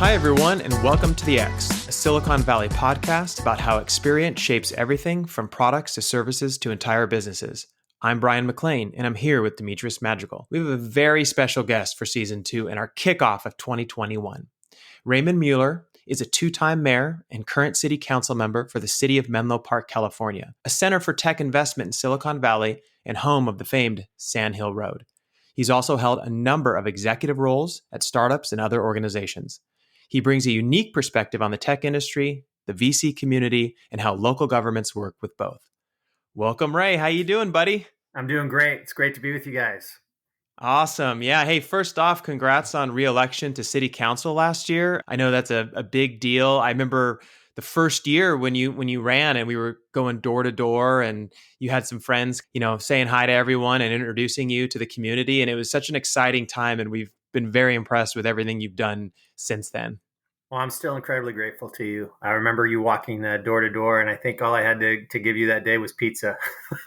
Hi, everyone, and welcome to The X, a Silicon Valley podcast about how experience shapes everything from products to services to entire businesses. I'm Brian McLean, and I'm here with Demetrius Madrigal. We have a very special guest for Season 2 and our kickoff of 2021. Raymond Mueller is a two-time mayor and current city council member for the city of Menlo Park, California, a center for tech investment in Silicon Valley and home of the famed Sand Hill Road. He's also held a number of executive roles at startups and other organizations. He brings a unique perspective on the tech industry, the VC community, and how local governments work with both. Welcome, Ray. How you doing, buddy? I'm doing great. It's great to be with you guys. Awesome. Yeah. Hey, first off, congrats on re-election to city council last year. I know that's a big deal. I remember the first year when you ran and we were going door to door and you had some friends, saying hi to everyone and introducing you to the community. And it was such an exciting time. And we've been very impressed with everything you've done since then. Well, I'm still incredibly grateful to you. I remember you walking door to door, and I think all I had to give you that day was pizza.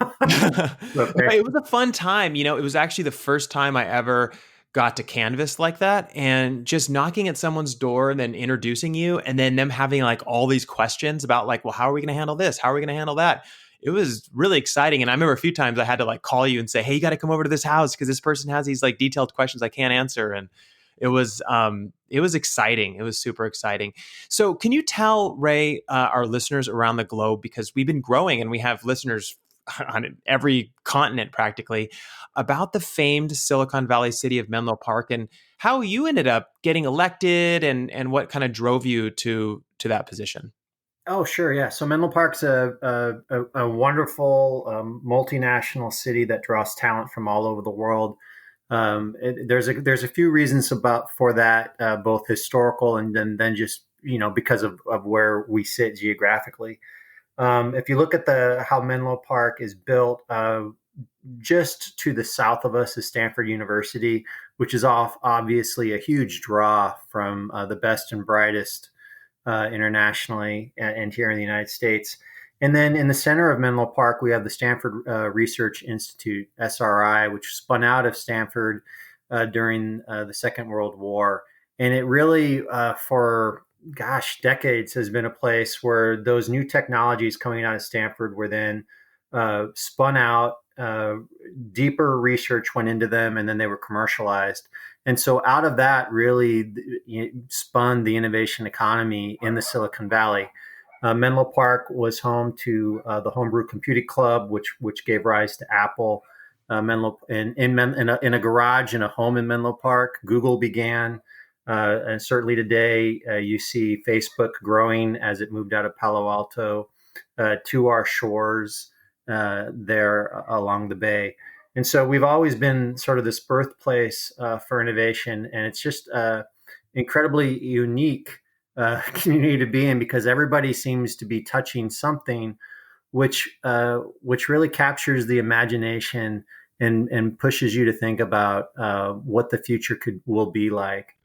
It was a fun time. It was actually the first time I ever got to canvas like that, and just knocking at someone's door and then introducing you, and then them having like all these questions about like, well, how are we going to handle this? How are we going to handle that? It was really exciting. And I remember a few times I had to like call you and say, hey, you got to come over to this house because this person has these like detailed questions I can't answer. And it was exciting. It was super exciting. So can you tell, Ray, our listeners around the globe, because we've been growing and we have listeners on every continent practically, about the famed Silicon Valley city of Menlo Park and how you ended up getting elected and what kind of drove you to that position? Oh, sure. Yeah. So Menlo Park's a wonderful multinational city that draws talent from all over the world. There's a few reasons for that, both historical and then just because of where we sit geographically. If you look at how Menlo Park is built, just to the south of us is Stanford University, which is obviously a huge draw from the best and brightest internationally and here in the United States. And then in the center of Menlo Park, we have the Stanford Research Institute, SRI, which spun out of Stanford during the Second World War. And it really, for decades, has been a place where those new technologies coming out of Stanford were then spun out. Deeper research went into them, and then they were commercialized. And so out of that really spun the innovation economy in the Silicon Valley. Menlo Park was home to the Homebrew Computing Club, which gave rise to Apple. Menlo in a garage in a home in Menlo Park, Google began, and certainly today you see Facebook growing as it moved out of Palo Alto to our shores there along the bay. And so we've always been sort of this birthplace for innovation, and it's just incredibly unique community to be in because everybody seems to be touching something which really captures the imagination and pushes you to think about what the future will be like.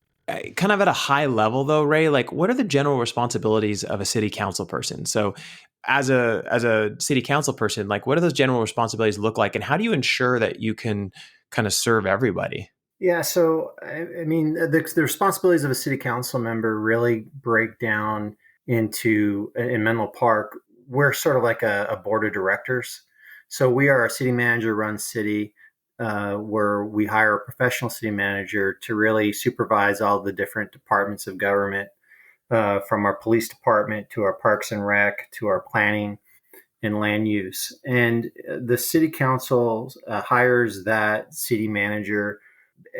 Kind of at a high level though, Ray, like what are the general responsibilities of a city council person? So as a city council person, like what do those general responsibilities look like and how do you ensure that you can kind of serve everybody? Yeah, so I mean, the responsibilities of a city council member really break down into, in Menlo Park, we're sort of like a board of directors. So we are a city manager run city where we hire a professional city manager to really supervise all the different departments of government, from our police department to our parks and rec to our planning and land use. And the city council hires that city manager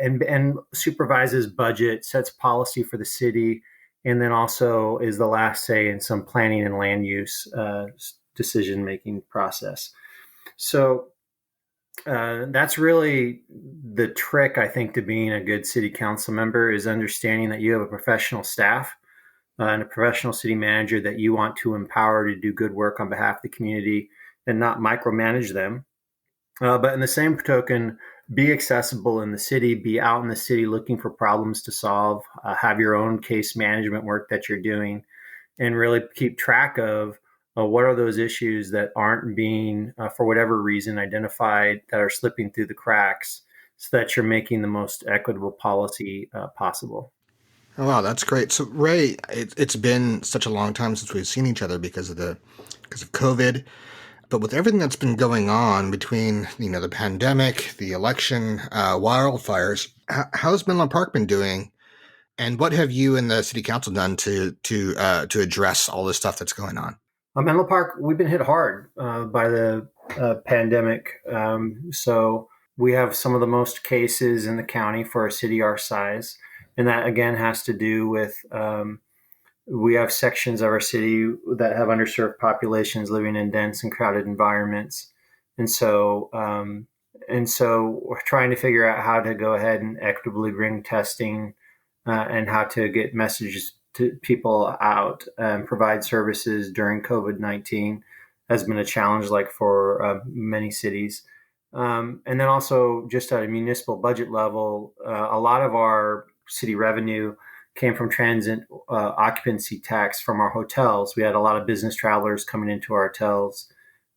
and supervises budget, sets policy for the city, and then also is the last say in some planning and land use decision-making process. So that's really the trick, I think, to being a good city council member is understanding that you have a professional staff and a professional city manager that you want to empower to do good work on behalf of the community and not micromanage them. But in the same token, be accessible in the city, be out in the city looking for problems to solve, have your own case management work that you're doing, and really keep track of what are those issues that aren't being, for whatever reason, identified that are slipping through the cracks so that you're making the most equitable policy possible. Oh, wow, that's great. So, Ray, it's been such a long time since we've seen each other because of COVID. But with everything that's been going on between the pandemic, the election, wildfires, how's Menlo Park been doing? And what have you and the city council done to address all this stuff that's going on? Menlo Park, we've been hit hard by the pandemic. So we have some of the most cases in the county for a city our size. And that again has to do with we have sections of our city that have underserved populations living in dense and crowded environments. And so, we're trying to figure out how to go ahead and equitably bring testing and how to get messages to people out and provide services during COVID-19 has been a challenge, like for many cities. And then also, just at a municipal budget level, a lot of our city revenue came from transient occupancy tax from our hotels. We had a lot of business travelers coming into our hotels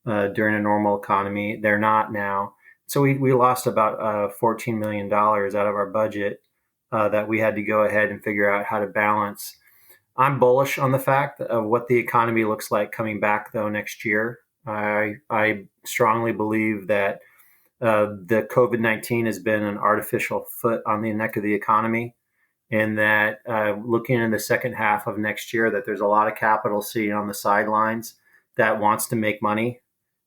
during a normal economy. They're not now. So we lost about $14 million out of our budget that we had to go ahead and figure out how to balance. I'm bullish on the fact of what the economy looks like coming back, though, next year. I strongly believe that the COVID-19 has been an artificial foot on the neck of the economy, and that looking in the second half of next year, that there's a lot of capital sitting on the sidelines that wants to make money,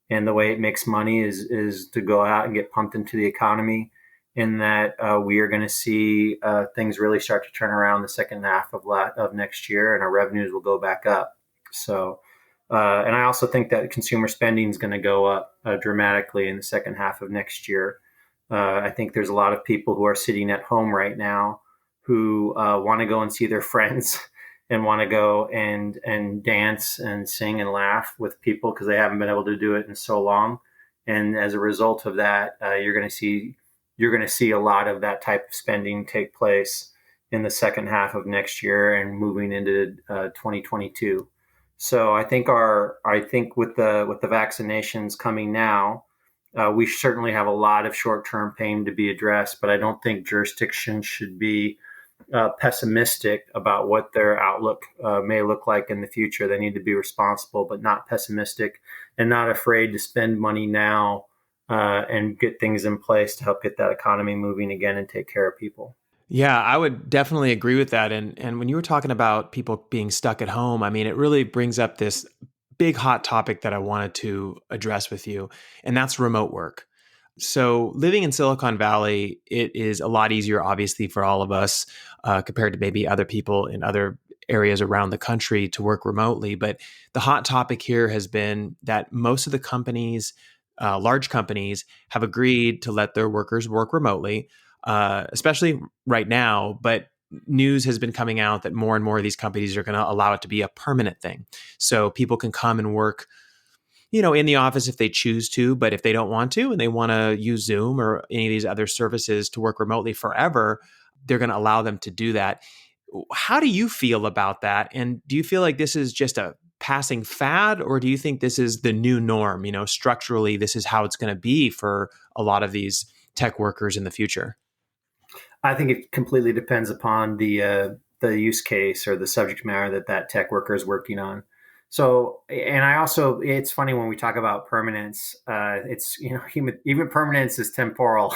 and the way it makes money is to go out and get pumped into the economy. In that we are going to see things really start to turn around the second half of next year, and our revenues will go back up. So, and I also think that consumer spending is going to go up dramatically in the second half of next year. I think there's a lot of people who are sitting at home right now who want to go and see their friends and want to go and dance and sing and laugh with people because they haven't been able to do it in so long. And as a result of that, you're going to see a lot of that type of spending take place in the second half of next year and moving into 2022. So I think with the vaccinations coming now, we certainly have a lot of short term pain to be addressed, but I don't think jurisdictions should be pessimistic about what their outlook may look like in the future. They need to be responsible, but not pessimistic, and not afraid to spend money now and get things in place to help get that economy moving again and take care of people. Yeah, I would definitely agree with that. And when you were talking about people being stuck at home, I mean, it really brings up this big hot topic that I wanted to address with you, and that's remote work. So, living in Silicon Valley, it is a lot easier, obviously, for all of us compared to maybe other people in other areas around the country to work remotely. But the hot topic here has been that most of the companies, large companies, have agreed to let their workers work remotely, especially right now. But news has been coming out that more and more of these companies are going to allow it to be a permanent thing. So people can come and work in the office if they choose to, but if they don't want to and they want to use Zoom or any of these other services to work remotely forever, they're going to allow them to do that. How do you feel about that? And do you feel like this is just a passing fad, or do you think this is the new norm? Structurally, this is how it's going to be for a lot of these tech workers in the future. I think it completely depends upon the use case or the subject matter that tech worker is working on. So, and I also, it's funny when we talk about permanence. It's even permanence is temporal.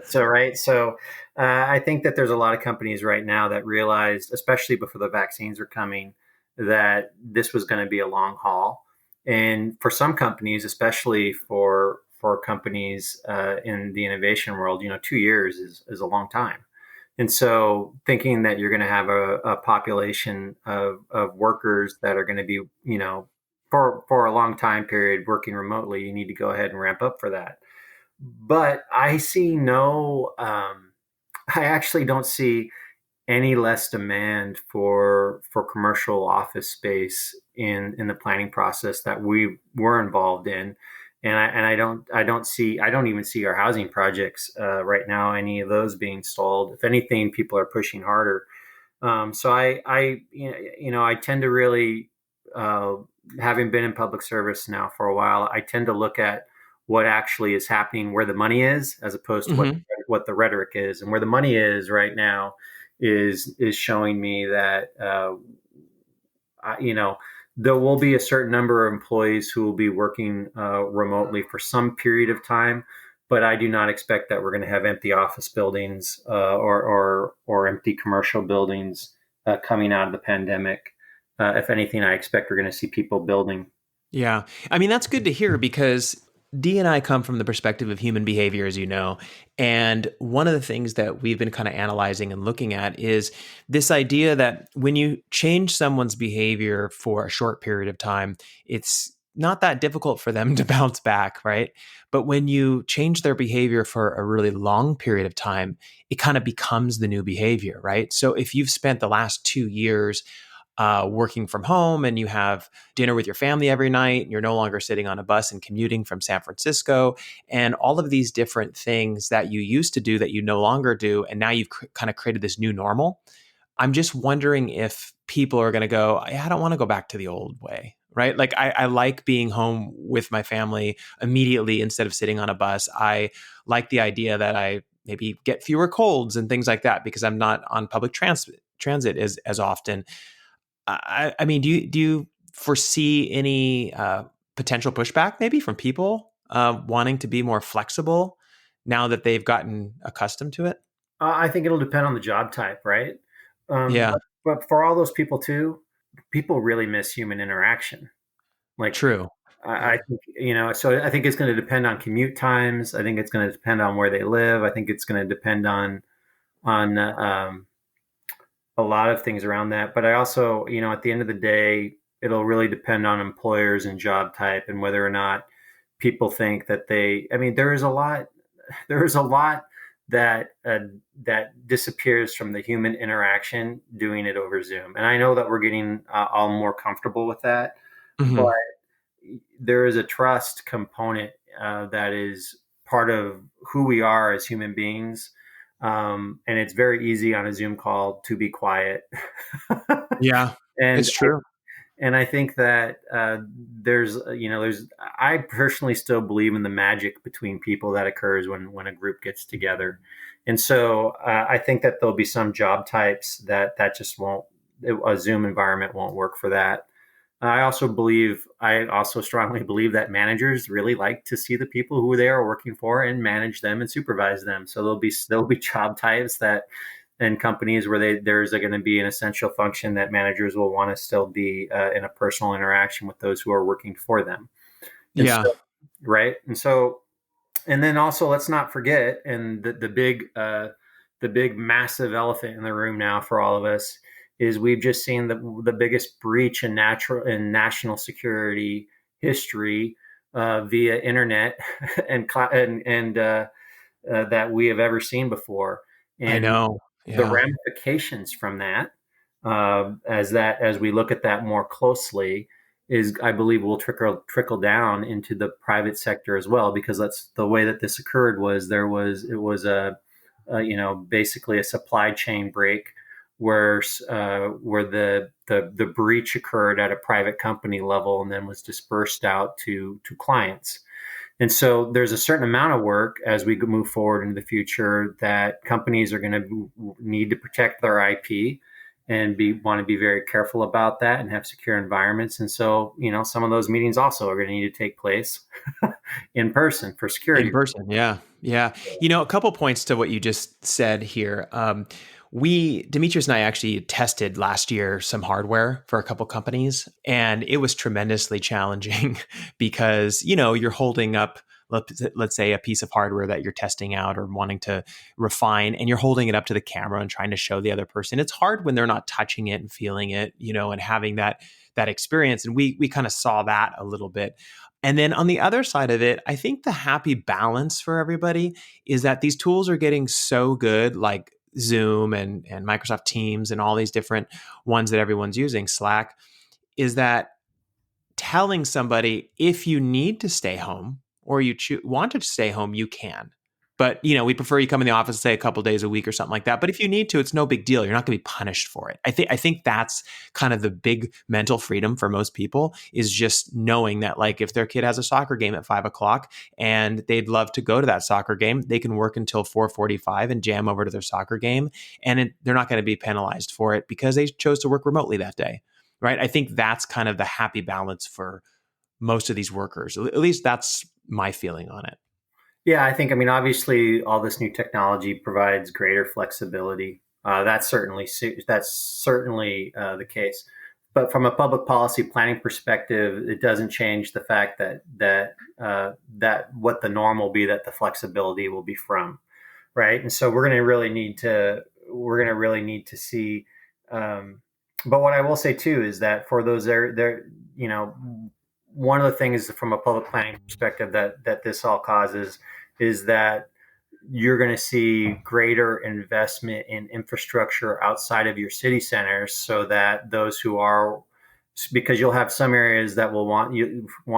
So right, so I think that there's a lot of companies right now that realized, especially before the vaccines are coming, that this was going to be a long haul. And for some companies, especially for companies in the innovation world, 2 years is a long time. And so thinking that you're going to have a population of workers that are going to be, for a long time period working remotely, you need to go ahead and ramp up for that. But I actually don't see any less demand for commercial office space in the planning process that we were involved in. And I don't even see our housing projects right now, any of those being stalled. If anything, people are pushing harder. So I tend to really, having been in public service now for a while, I tend to look at what actually is happening, where the money is, as opposed to Mm-hmm. what the rhetoric is. And where the money is right now is showing me that you know, there will be a certain number of employees who will be working remotely for some period of time, but I do not expect that we're going to have empty office buildings or empty commercial buildings coming out of the pandemic. If anything, I expect we're going to see people building. Yeah. I mean, that's good to hear because Dee and I come from the perspective of human behavior, as you know. And one of the things that we've been kind of analyzing and looking at is this idea that when you change someone's behavior for a short period of time, it's not that difficult for them to bounce back, right? But when you change their behavior for a really long period of time, it kind of becomes the new behavior, right? So if you've spent the last 2 years working from home and you have dinner with your family every night, and you're no longer sitting on a bus and commuting from San Francisco, and all of these different things that you used to do that you no longer do. And now you've kind of created this new normal. I'm just wondering if people are going to go, I don't want to go back to the old way. Right. Like I like being home with my family immediately instead of sitting on a bus. I like the idea that I maybe get fewer colds and things like that because I'm not on public transit as often. I mean, do you foresee any potential pushback maybe from people wanting to be more flexible now that they've gotten accustomed to it? I think it'll depend on the job type, right? Yeah, But for all those people too, people really miss human interaction. Like true. I think, so I think it's going to depend on commute times. I think it's going to depend on where they live. I think it's going to depend on a lot of things around that. But I also, at the end of the day, it'll really depend on employers and job type and whether or not people think that I mean, there is a lot that disappears from the human interaction doing it over Zoom. And I know that we're getting all more comfortable with that, but Hmm. there is a trust component that is part of who we are as human beings. And it's very easy on a Zoom call to be quiet. Yeah, and it's true. and I think that there's I personally still believe in the magic between people that occurs when a group gets together, and so I think that there'll be some job types that just won't a Zoom environment won't work for that. I also strongly believe that managers really like to see the people who they are working for and manage them and supervise them. So there'll be job types that and companies where there's going to be an essential function that managers will want to still be in a personal interaction with those who are working for them. And Yeah, so, right. And then also let's not forget, and the big massive elephant in the room now for all of us is we've just seen the biggest breach in national security history via internet and that we have ever seen before. I And know. the Yeah. ramifications from as we look at that more closely, is I believe will trickle down into the private sector as well, because that's the way that this occurred. It was basically a supply chain break where the breach occurred at a private company level and then was dispersed out to clients. And so there's a certain amount of work as we move forward into the future that companies are going to need to protect their IP and want to be very careful about that and have secure environments. And so, some of those meetings also are going to need to take place in person for In security. person, yeah, yeah. A couple points to what you just said here. Demetrius and I actually tested last year some hardware for a couple companies, and it was tremendously challenging because, you're holding up, let's say, a piece of hardware that you're testing out or wanting to refine, and you're holding it up to the camera and trying to show the other person. It's hard when they're not touching it and feeling it, and having that experience. And we kind of saw that a little bit. And then on the other side of it, I think the happy balance for everybody is that these tools are getting so good, like Zoom and Microsoft Teams and all these different ones that everyone's using, Slack, is that telling somebody if you need to stay home or want to stay home, you can. But, we prefer you come in the office, say a couple days a week or something like that. But if you need to, it's no big deal. You're not going to be punished for it. I think that's kind of the big mental freedom for most people, is just knowing that, like, if their kid has a soccer game at 5 o'clock and they'd love to go to that soccer game, they can work until 4:45 and jam over to their soccer game. And they're not going to be penalized for it because they chose to work remotely that day. Right. I think that's kind of the happy balance for most of these workers. At least that's my feeling on it. Yeah, I mean, obviously, all this new technology provides greater flexibility. That's certainly the case. But from a public policy planning perspective, it doesn't change the fact that what the norm will be, that the flexibility will be from, right? And so we're going to really need to see. But what I will say too is that for those there, one of the things from a public planning perspective that this all causes is that you're going to see greater investment in infrastructure outside of your city centers, so that because you'll have some areas that will want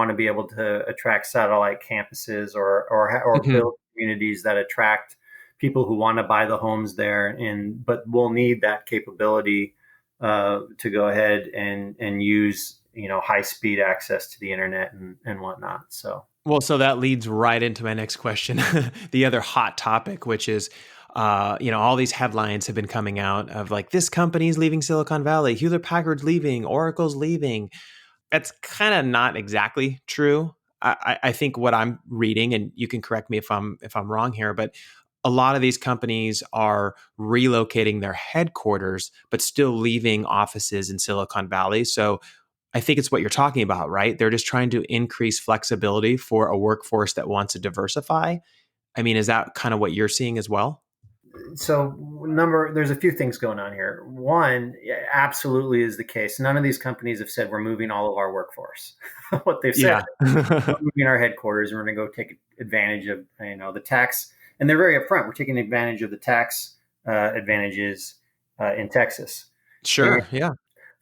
to be able to attract satellite campuses or build communities that attract people who want to buy the homes there, but we'll need that capability to go ahead and use high speed access to the internet and whatnot. So that leads right into my next question, the other hot topic, which is, all these headlines have been coming out of like, this company's leaving Silicon Valley, Hewlett Packard's leaving, Oracle's leaving. That's kind of not exactly true. I think what I'm reading, and you can correct me if I'm wrong here, but a lot of these companies are relocating their headquarters, but still leaving offices in Silicon Valley. So I think it's what you're talking about, right? They're just trying to increase flexibility for a workforce that wants to diversify. I mean, is that kind of what you're seeing as well? There's a few things going on here. One, absolutely is the case. None of these companies have said we're moving all of our workforce. What they've said, we're moving our headquarters, and we're going to go take advantage of the tax. And they're very upfront. We're taking advantage of the tax advantages in Texas. Sure. And yeah.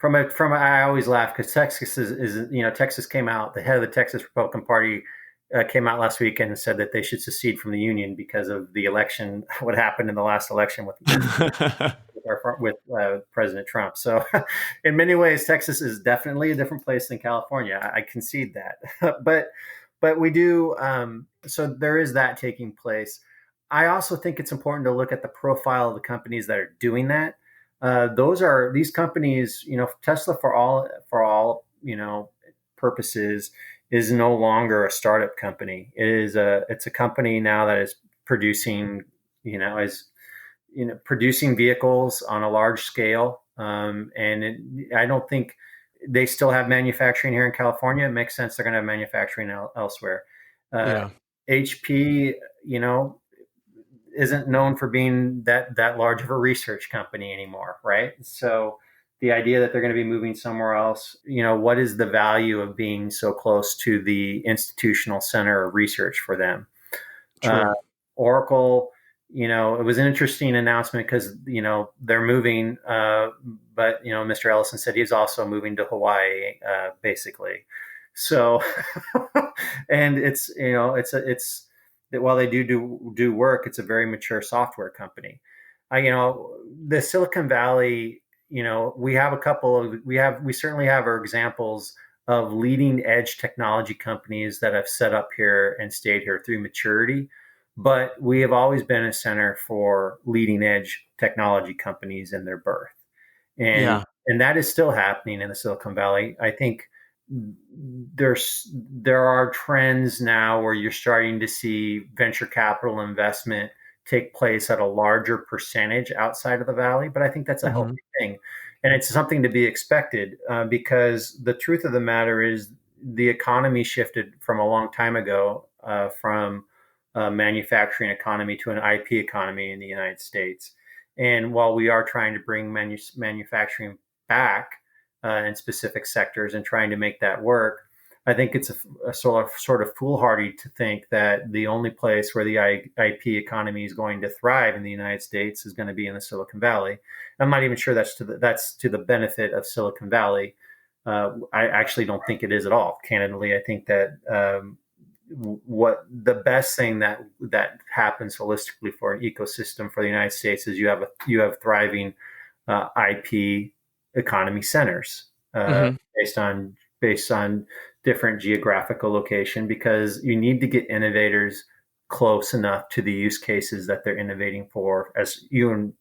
I always laugh because Texas is Texas came out. The head of the Texas Republican Party came out last week and said that they should secede from the union because of the election, what happened in the last election with President Trump. So in many ways, Texas is definitely a different place than California. I concede that. but we do. So there is that taking place. I also think it's important to look at the profile of the companies that are doing that. These companies, Tesla for all purposes is no longer a startup company. It's a company now that is producing, producing vehicles on a large scale. I don't think they still have manufacturing here in California. It makes sense they're going to have manufacturing elsewhere. HP, isn't known for being that large of a research company anymore, right? So the idea that they're going to be moving somewhere else, what is the value of being so close to the institutional center of research for them? Oracle, it was an interesting announcement because, they're moving, but, Mr. Ellison said he's also moving to Hawaii, basically. So, and it's that while they do work, it's a very mature software company. The Silicon Valley, we certainly have our examples of leading edge technology companies that have set up here and stayed here through maturity. But we have always been a center for leading edge technology companies in their birth. And that is still happening in the Silicon Valley. I think there are trends now where you're starting to see venture capital investment take place at a larger percentage outside of the valley, but I think that's a healthy thing, and it's something to be expected because the truth of the matter is the economy shifted from a long time ago from a manufacturing economy to an IP economy in the United States, and while we are trying to bring manufacturing back in specific sectors and trying to make that work, I think it's a sort of foolhardy to think that the only place where the IP economy is going to thrive in the United States is going to be in the Silicon Valley. I'm not even sure that's to the benefit of Silicon Valley. I actually don't think it is at all. Candidly, I think that what the best thing that happens holistically for an ecosystem for the United States is you have thriving IP economy centers Hmm. based on different geographical location, because you need to get innovators close enough to the use cases that they're innovating for, as you and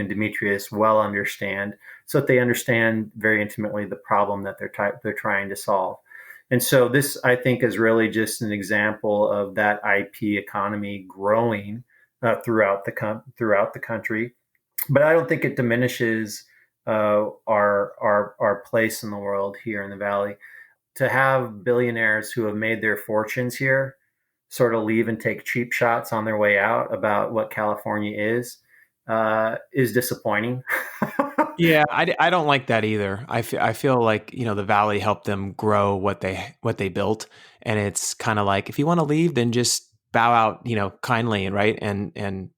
Demetrius well understand, so that they understand very intimately the problem that they're trying to solve. And so this, I think, is really just an example of that IP economy growing throughout the country. But I don't think it diminishes our place in the world here in the Valley. To have billionaires who have made their fortunes here sort of leave and take cheap shots on their way out about what California is disappointing. Yeah, I don't like that either. I feel like, the Valley helped them grow what they built, and it's kind of like, if you want to leave, then just bow out, kindly, right, and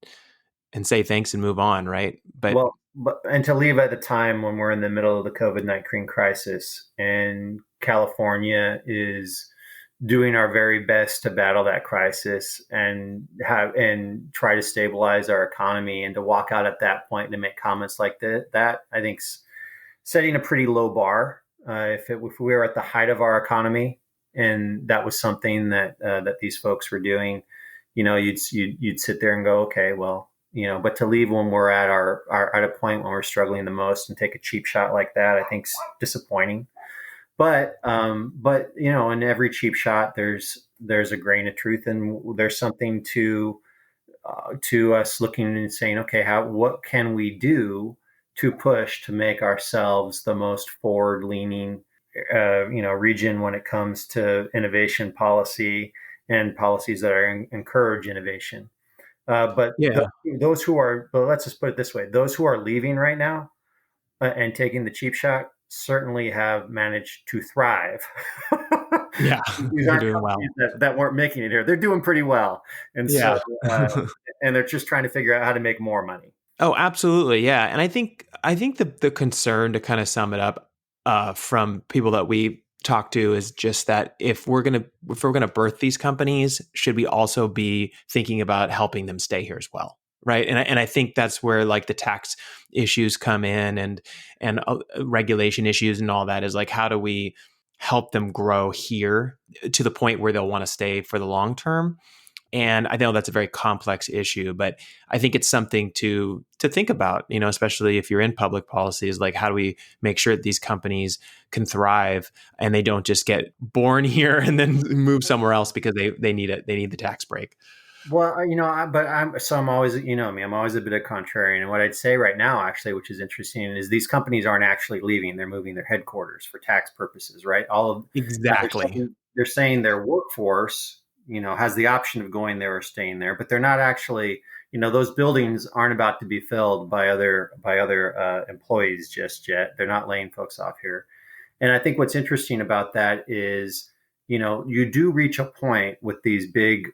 say thanks and move on, right? But Well, and to leave at the time when we're in the middle of the COVID-19 crisis, and California is doing our very best to battle that crisis and try to stabilize our economy, and to walk out at that point and to make comments like that, I think setting a pretty low bar. If we were at the height of our economy and that was something that these folks were doing, you'd sit there and go, okay, well, but to leave when we're at a point when we're struggling the most and take a cheap shot like that, I think's disappointing. But in every cheap shot, there's a grain of truth, and there's something to us looking and saying, okay, what can we do to push to make ourselves the most forward-leaning, region when it comes to innovation policy and policies that encourage innovation. But yeah, but let's just put it this way: those who are leaving right now and taking the cheap shot certainly have managed to thrive. yeah, These they're aren't doing well. companies that weren't making it here. They're doing pretty well, and so Yeah. and they're just trying to figure out how to make more money. Oh, absolutely. Yeah. And I think the concern, to kind of sum it up, from people that we talk to, is just that if we're gonna birth these companies, should we also be thinking about helping them stay here as well? Right. And I think that's where, like, the tax issues come in, and regulation issues and all that, is like, how do we help them grow here to the point where they'll want to stay for the long term? And I know that's a very complex issue, but I think it's something to think about, especially if you're in public policy, is like, how do we make sure that these companies can thrive and they don't just get born here and then move somewhere else because they need it, they need the tax break. Well, I'm always, me, I'm always a bit of contrarian. And what I'd say right now, actually, which is interesting, is these companies aren't actually leaving; they're moving their headquarters for tax purposes, right? Now Exactly. they're saying their workforce, has the option of going there or staying there, but they're not actually, those buildings aren't about to be filled by other employees just yet. They're not laying folks off here. And I think what's interesting about that is, you do reach a point with these big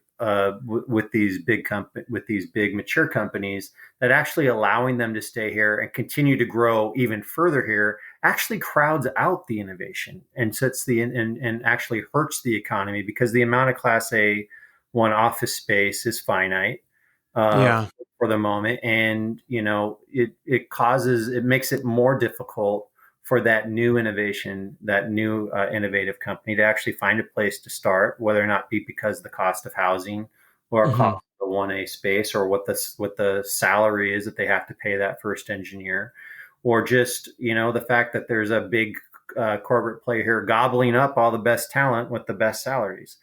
with these big mature companies, that actually allowing them to stay here and continue to grow even further here actually crowds out the innovation and and actually hurts the economy, because the amount of Class A1 office space is finite uh, Yeah. for the moment, and it makes it more difficult for that new innovation, that new innovative company, to actually find a place to start, whether or not be because of the cost of housing, or cost Hmm. of the 1A space, or what the salary is that they have to pay that first engineer, or just the fact that there's a big corporate player here gobbling up all the best talent with the best salaries.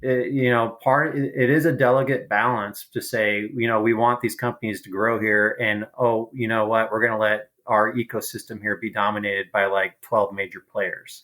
It is a delicate balance to say, we want these companies to grow here, and oh, you know what, we're going to let our ecosystem here be dominated by like 12 major players.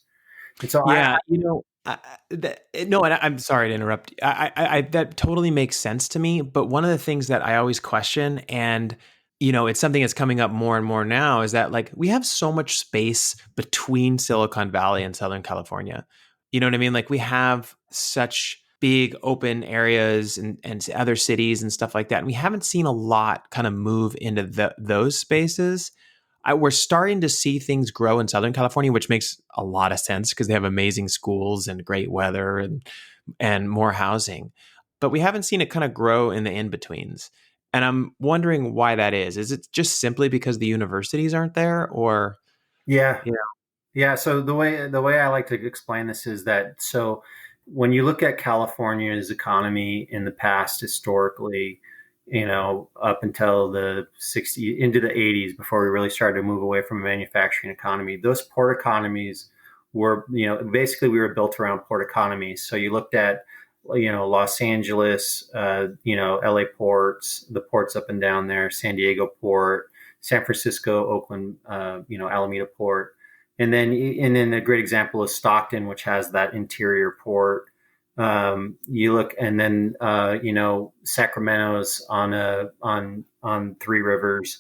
And so Yeah, no, and I'm sorry to interrupt. That totally makes sense to me. But one of the things that I always question, and it's something that's coming up more and more now, is that, like, we have so much space between Silicon Valley and Southern California. You know what I mean? Like, we have such big open areas and other cities and stuff like that, and we haven't seen a lot kind of move into those spaces. We're starting to see things grow in Southern California, which makes a lot of sense because they have amazing schools and great weather. and more housing, but we haven't seen it kind of grow in the in-betweens. And I'm wondering why that is. Is it just simply because the universities aren't there, or Yeah. you Yeah, so the way I like to explain this is that, so when you look at California's economy in the past, historically, up until the 60 into the 80s, before we really started to move away from a manufacturing economy, those port economies were, basically we were built around port economies. So you looked at, Los Angeles, LA ports, the ports up and down there, San Diego port, San Francisco, Oakland, Alameda port. And then a great example is Stockton, which has that interior port. You look, and then Sacramento's on Three Rivers.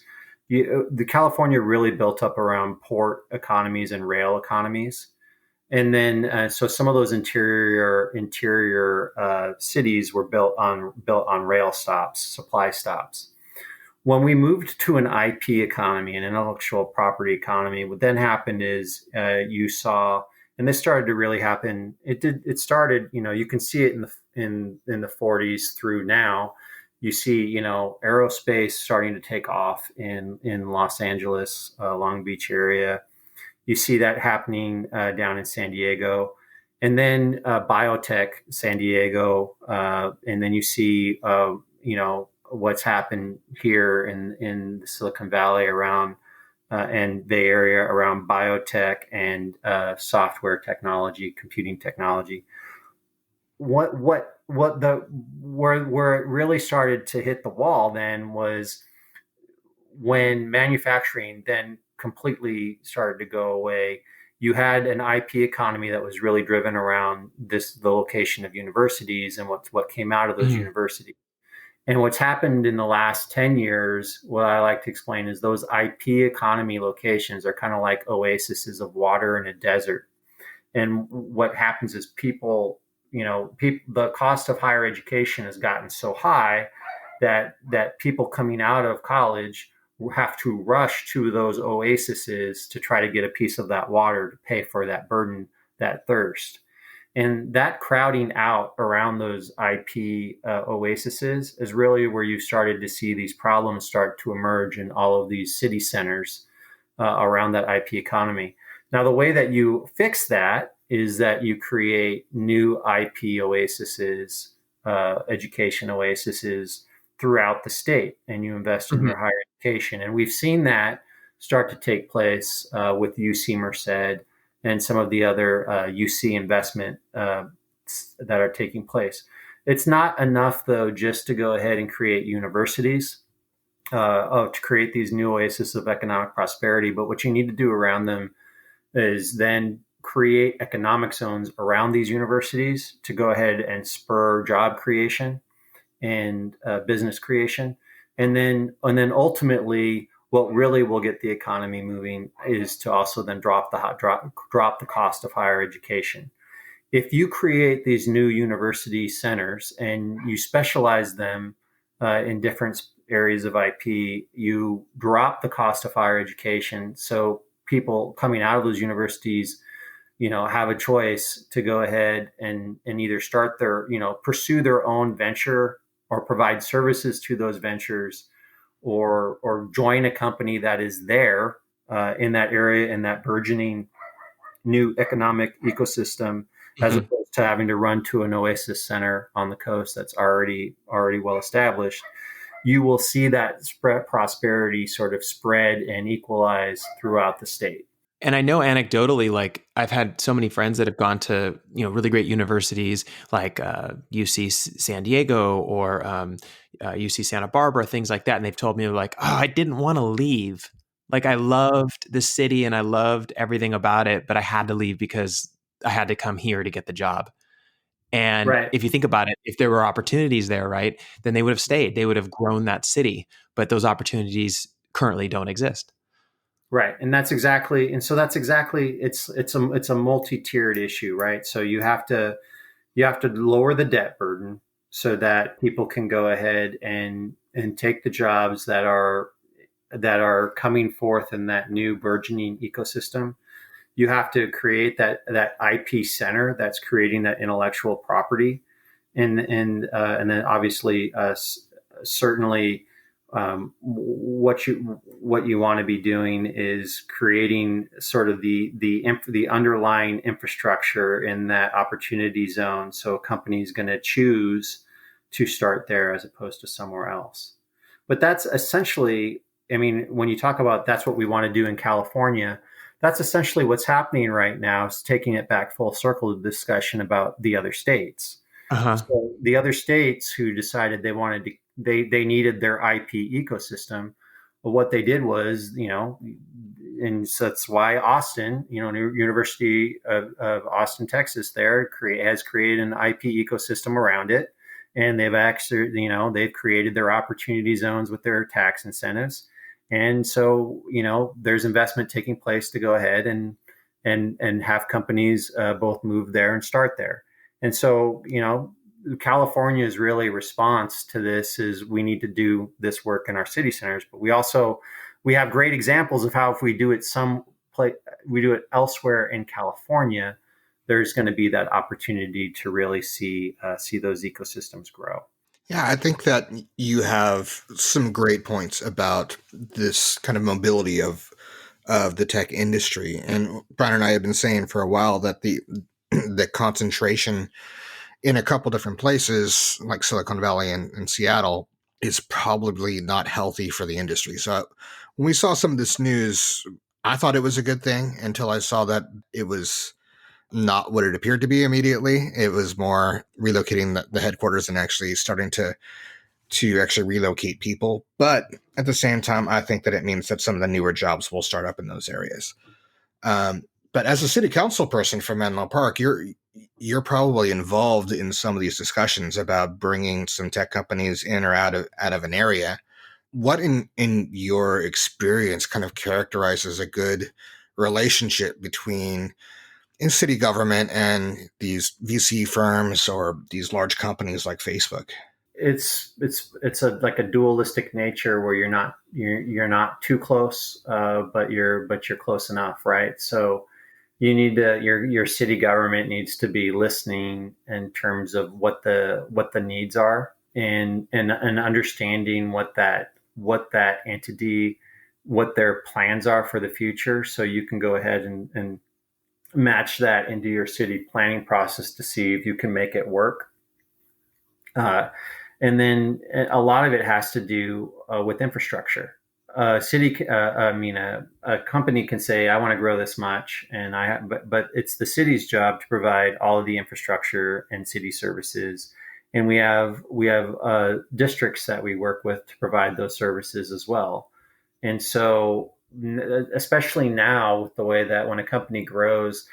The California really built up around port economies and rail economies, and then so some of those interior cities were built on rail stops, supply stops. When we moved to an IP economy, an intellectual property economy, what then happened is you saw, and this started to really happen. It started. You can see it in the 40s through now. You see, aerospace starting to take off in Los Angeles, Long Beach area. You see that happening down in San Diego, and then biotech, San Diego, and then you see, what's happened here in the Silicon Valley around and Bay Area around biotech and software technology, computing technology. Where it really started to hit the wall then was when manufacturing then completely started to go away. You had an IP economy that was really driven around the location of universities and what came out of those know? universities. And what's happened in the last 10 years, what I like to explain is those IP economy locations are kind of like oases of water in a desert. And what happens is the cost of higher education has gotten so high that people coming out of college have to rush to those oases to try to get a piece of that water to pay for that burden, that thirst. And that crowding out around those IP oases is really where you started to see these problems start to emerge in all of these city centers around that IP economy. Now, the way that you fix that is that you create new IP oases, education oases throughout the state, and you invest in Mhm. their higher education. And we've seen that start to take place with UC Merced and some of the other UC investment that are taking place. It's not enough, though, just to go ahead and create universities, to create these new oases of economic prosperity. But what you need to do around them is then create economic zones around these universities to go ahead and spur job creation and business creation. And then ultimately, what really will get the economy moving is to also then drop the cost of higher education. If you create these new university centers and you specialize them in different areas of IP, you drop the cost of higher education. So people coming out of those universities, have a choice to go ahead and either start pursue their own venture or provide services to those ventures, or join a company that is there in that area, in that burgeoning new economic ecosystem, as Mhm. opposed to having to run to an oasis center on the coast that's already well established. You will see that prosperity sort of spread and equalize throughout the state. And I know anecdotally, like I've had so many friends that have gone to really great universities like UC San Diego or UC Santa Barbara, things like that, and they've told me like, oh, I didn't want to leave. Like I loved the city and I loved everything about it, but I had to leave because I had to come here to get the job. And Right. if you think about it, if there were opportunities there, right, then they would have stayed. They would have grown that city, but those opportunities currently don't exist. Right, and that's exactly it's a multi-tiered issue, right? So you have to lower the debt burden so that people can go ahead and take the jobs that are coming forth in that new burgeoning ecosystem. you have to create that IP center that's creating that intellectual property, and then obviously certainly what you want to be doing is creating sort of the underlying infrastructure in that opportunity zone, so a company is going to choose to start there as opposed to somewhere else. But that's essentially, I mean, when you talk about that's what we want to do in California, that's essentially what's happening right now, is taking it back full circle to the discussion about the other states. Uh-huh. So the other states who decided they wanted to, they needed their IP ecosystem. Well, what they did was, and so that's why Austin, University of Austin, Texas, has created an IP ecosystem around it, and they've actually, they've created their opportunity zones with their tax incentives, and so there's investment taking place to go ahead and have companies both move there and start there. And so, California's really response to this is we need to do this work in our city centers, but we have great examples of how if we do it we do it elsewhere in California, there's going to be that opportunity to really see those ecosystems grow. Yeah, I think that you have some great points about this kind of mobility of the tech industry. And Bryan and I have been saying for a while that the concentration in a couple different places like Silicon Valley and Seattle is probably not healthy for the industry. So when we saw some of this news, I thought it was a good thing until I saw that it was not what it appeared to be immediately. It was more relocating the headquarters and actually starting to actually relocate people. But at the same time, I think that it means that some of the newer jobs will start up in those areas. But as a city council person from Menlo Park, you're probably involved in some of these discussions about bringing some tech companies in or out of an area. What in your experience kind of characterizes a good relationship between in city government and these VC firms or these large companies like Facebook? It's like a dualistic nature where you're not too close, but you're close enough, right? So you need your city government needs to be listening in terms of what the needs are, and understanding what that entity, what their plans are for the future, so you can go ahead and match that into your city planning process to see if you can make it work. And then a lot of it has to do with infrastructure. A company can say, "I want to grow this much," but it's the city's job to provide all of the infrastructure and city services. And we have districts that we work with to provide those services as well. And so, especially now, with the way that when a company grows,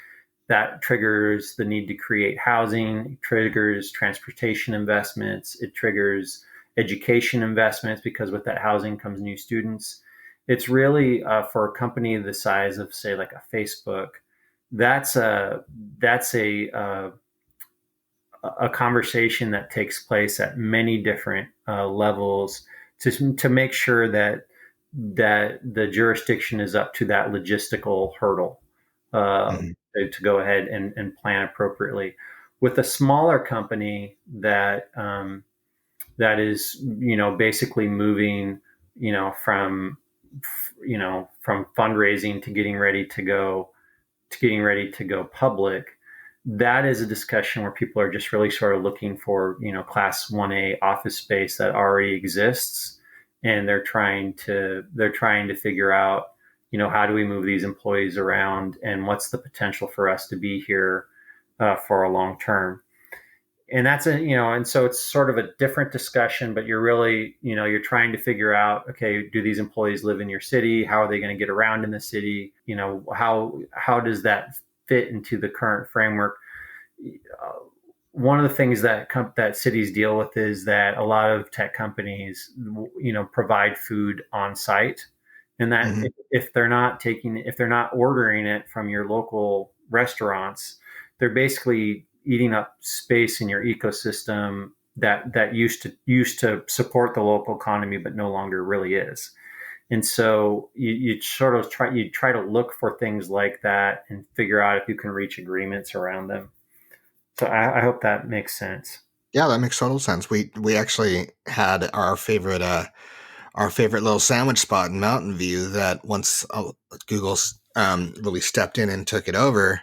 that triggers the need to create housing, it triggers transportation investments, it triggers education investments, because with that housing comes new students. It's really for a company the size of, say, like a Facebook, that's a conversation that takes place at many different levels to make sure that the jurisdiction is up to that logistical hurdle. To go ahead and plan appropriately. With a smaller company that is basically moving from fundraising to getting ready to go public, that is a discussion where people are just really sort of looking for class 1A office space that already exists, and they're trying to figure out how do we move these employees around, and what's the potential for us to be here for a long term. And that's and so it's sort of a different discussion, but you're really, you're trying to figure out, okay, do these employees live in your city? How are they going to get around in the city? How does that fit into the current framework? One of the things that cities deal with is that a lot of tech companies, provide food on site. And that if they're not ordering it from your local restaurants, they're basically eating up space in your ecosystem that used to support the local economy, but no longer really is. And so you sort of try to look for things like that and figure out if you can reach agreements around them. So I hope that makes sense. Yeah, that makes total sense. We actually had our favorite little sandwich spot in Mountain View that once Google really stepped in and took it over,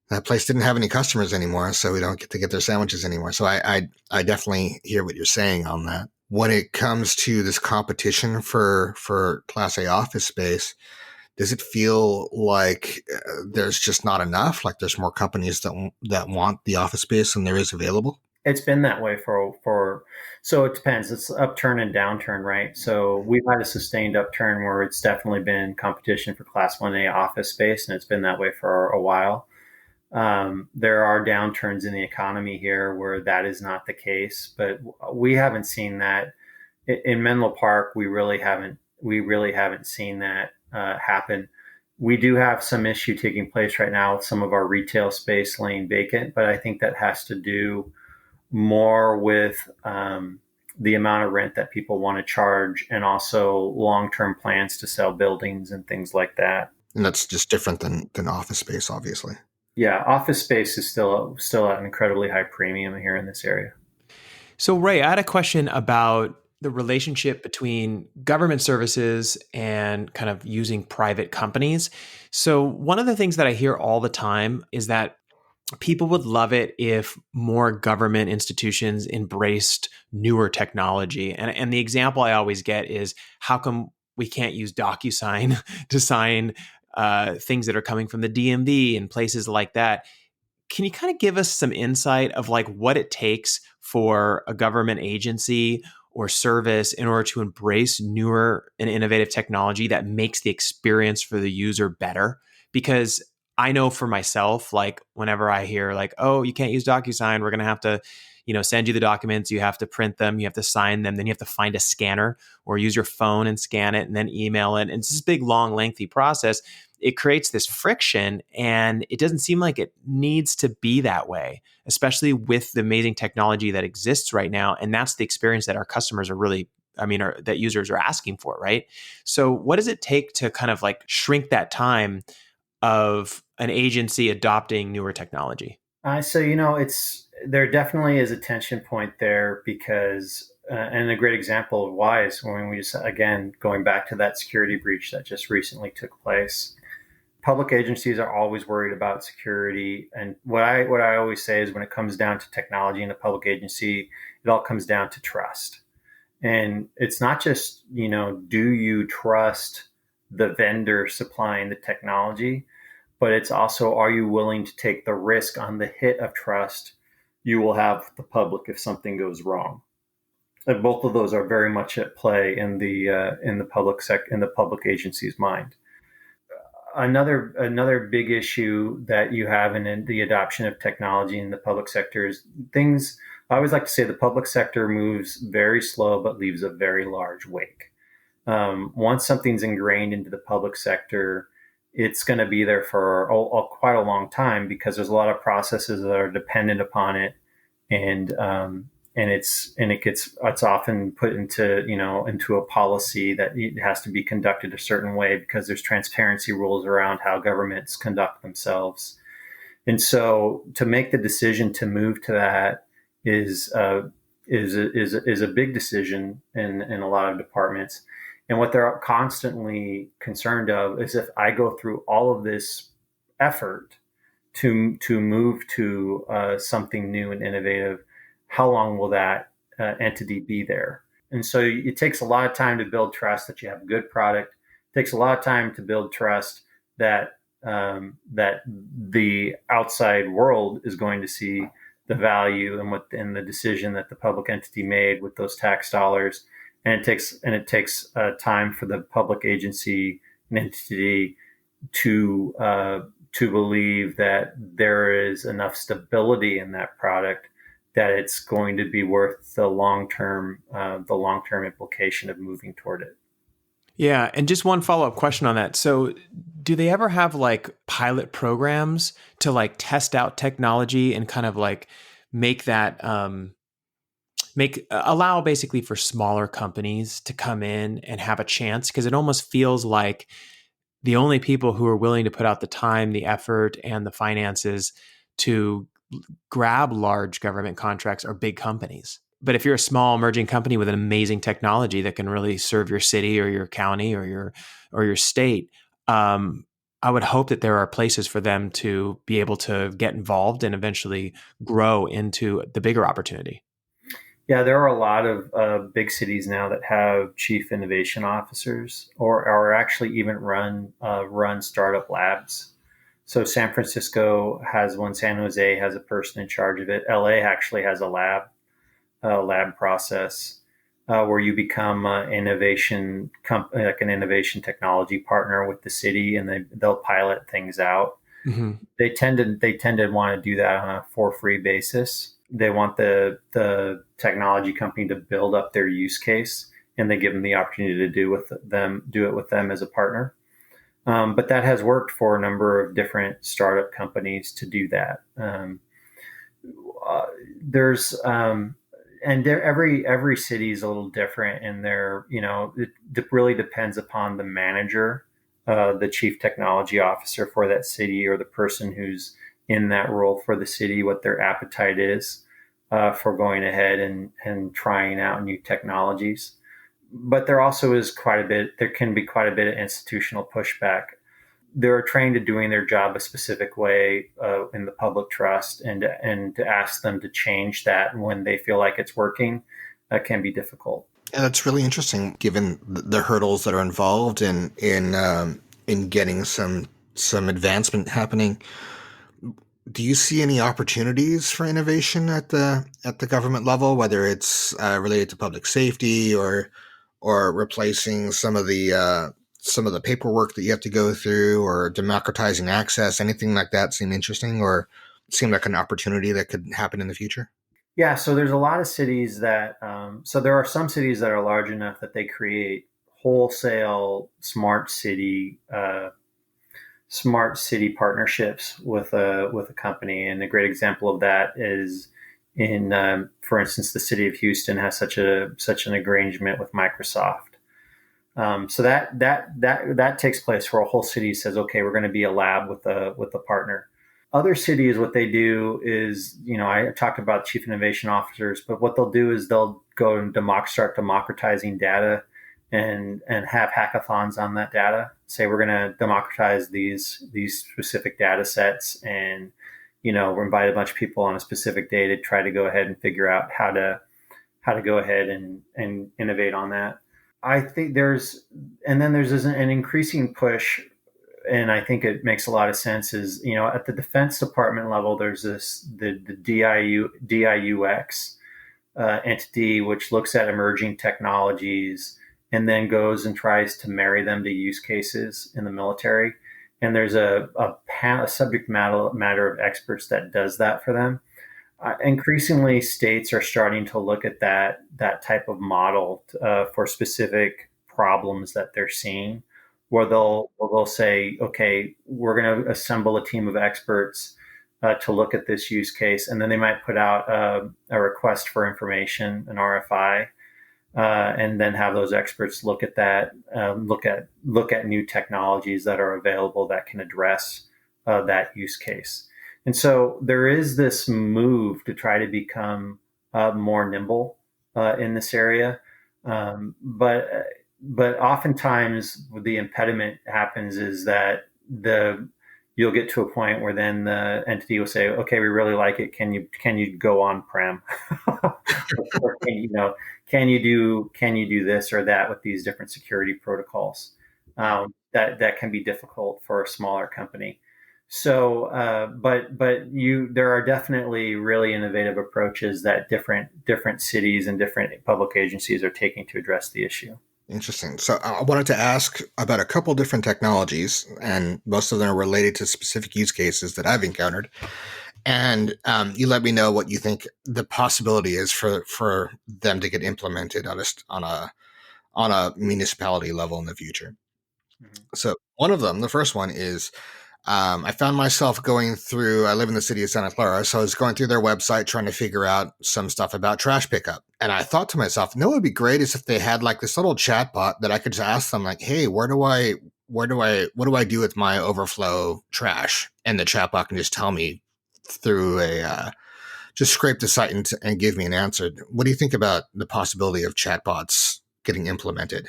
that place didn't have any customers anymore, so we don't get to get their sandwiches anymore. So I definitely hear what you're saying on that. When it comes to this competition for Class A office space, does it feel like there's just not enough? Like there's more companies that want the office space than there is available? It's been that way for so it depends. It's upturn and downturn, right? So we've had a sustained upturn where it's definitely been competition for Class 1A office space, and it's been that way for a while. There are downturns in the economy here where that is not the case, but we haven't seen that in Menlo Park. We really haven't seen that happen. We do have some issue taking place right now with some of our retail space laying vacant, but I think that has to do more with the amount of rent that people want to charge, and also long-term plans to sell buildings and things like that. And that's just different than office space, obviously. Yeah, office space is still at an incredibly high premium here in this area. So, Ray, I had a question about the relationship between government services and kind of using private companies. So, one of the things that I hear all the time is that people would love it if more government institutions embraced newer technology. And the example I always get is, how come we can't use DocuSign to sign things that are coming from the DMV and places like that? Can you kind of give us some insight of like what it takes for a government agency or service in order to embrace newer and innovative technology that makes the experience for the user better? Because I know for myself, like whenever I hear like, oh, you can't use DocuSign, we're going to have to, send you the documents, you have to print them, you have to sign them, then you have to find a scanner or use your phone and scan it and then email it. And it's this big, long, lengthy process. It creates this friction, and it doesn't seem like it needs to be that way, especially with the amazing technology that exists right now. And that's the experience that our customers are really, that users are asking for, right? So what does it take to kind of like shrink that time of an agency adopting newer technology? So it's there definitely is a tension point there because, and a great example of why is when we just again going back to that security breach that just recently took place. Public agencies are always worried about security, and what I always say is when it comes down to technology in a public agency, it all comes down to trust. And it's not just do you trust the vendor supplying the technology, but it's also, are you willing to take the risk on the hit of trust you will have with the public if something goes wrong? And both of those are very much at play in the public agency's mind. Another big issue that you have in the adoption of technology in the public sector is things. I always like to say the public sector moves very slow but leaves a very large wake. Once something's ingrained into the public sector, it's going to be there for quite a long time because there's a lot of processes that are dependent upon it, and it's often put into a policy that it has to be conducted a certain way because there's transparency rules around how governments conduct themselves. And so to make the decision to move to that is a big decision in a lot of departments. And what they're constantly concerned of is, if I go through all of this effort to move to something new and innovative, how long will that entity be there? And so it takes a lot of time to build trust that you have a good product. It takes a lot of time to build trust that that the outside world is going to see the value and the decision that the public entity made with those tax dollars. And it takes time for the public agency and entity to believe that there is enough stability in that product that it's going to be worth the long term implication of moving toward it. Yeah, and just one follow-up question on that. So, do they ever have like pilot programs to like test out technology and kind of like make that make allow basically for smaller companies to come in and have a chance, because it almost feels like the only people who are willing to put out the time, the effort, and the finances to grab large government contracts are big companies. But if you're a small emerging company with an amazing technology that can really serve your city or your county or your state, I would hope that there are places for them to be able to get involved and eventually grow into the bigger opportunity. Yeah, there are a lot of big cities now that have chief innovation officers, or actually even run startup labs. So San Francisco has one, San Jose has a person in charge of it. LA actually has a lab process where you become like an innovation technology partner with the city, and they'll pilot things out. Mm-hmm. They tend to want to do that on a for free basis. They want the technology company to build up their use case, and they give them the opportunity to do it with them as a partner. But that has worked for a number of different startup companies to do that. There's and every city is a little different, and it really depends upon the manager, the chief technology officer for that city, or the person who's in that role for the city, what their appetite is for going ahead and trying out new technologies. But there also is there can be quite a bit of institutional pushback. They're trained to doing their job a specific way in the public trust, and to ask them to change that when they feel like it's working can be difficult. And that's really interesting, given the hurdles that are involved in getting some advancement happening. Do you see any opportunities for innovation at the government level, whether it's related to public safety or replacing some of the paperwork that you have to go through, or democratizing access? Anything like that seem interesting, or seem like an opportunity that could happen in the future? Yeah, so there's a lot of cities that, so there are some cities that are large enough that they create wholesale smart city partnerships with a company. And a great example of that is for instance, the city of Houston has such an arrangement with Microsoft. So that takes place where a whole city says, okay, we're going to be a lab with a partner. Other cities, what they do is, I talked about chief innovation officers, but what they'll do is they'll go and start democratizing data, and have hackathons on that data. Say we're going to democratize these specific data sets, and we'll invite a bunch of people on a specific day to try to go ahead and figure out how to go ahead and innovate on that. I think there's an increasing push, and I think it makes a lot of sense, is, at the Defense Department level, there's the DIUX entity, which looks at emerging technologies and then goes and tries to marry them to use cases in the military. And there's a subject matter of experts that does that for them. Increasingly, states are starting to look at that type of model for specific problems that they're seeing, where they'll say, okay, we're going to assemble a team of experts to look at this use case, and then they might put out a request for information, an RFI, and then have those experts look at that, look at new technologies that are available that can address that use case. And so there is this move to try to become more nimble in this area, but oftentimes the impediment happens is that you'll get to a point where then the entity will say, okay, we really like it. Can you go on prem? Or can you do this or that with these different security protocols? That can be difficult for a smaller company. So, but there are definitely really innovative approaches that different cities and different public agencies are taking to address the issue. Interesting. So I wanted to ask about a couple different technologies, and most of them are related to specific use cases that I've encountered. And you let me know what you think the possibility is for them to get implemented on a municipality level in the future. Mm-hmm. So one of them, the first one is, I found myself going through, I live in the city of Santa Clara, so I was going through their website trying to figure out some stuff about trash pickup. And I thought to myself, no, it would be great is if they had like this little chat bot that I could just ask them like, hey, what do I do with my overflow trash? And the chat bot can just tell me through just scrape the site and give me an answer. What do you think about the possibility of chatbots getting implemented?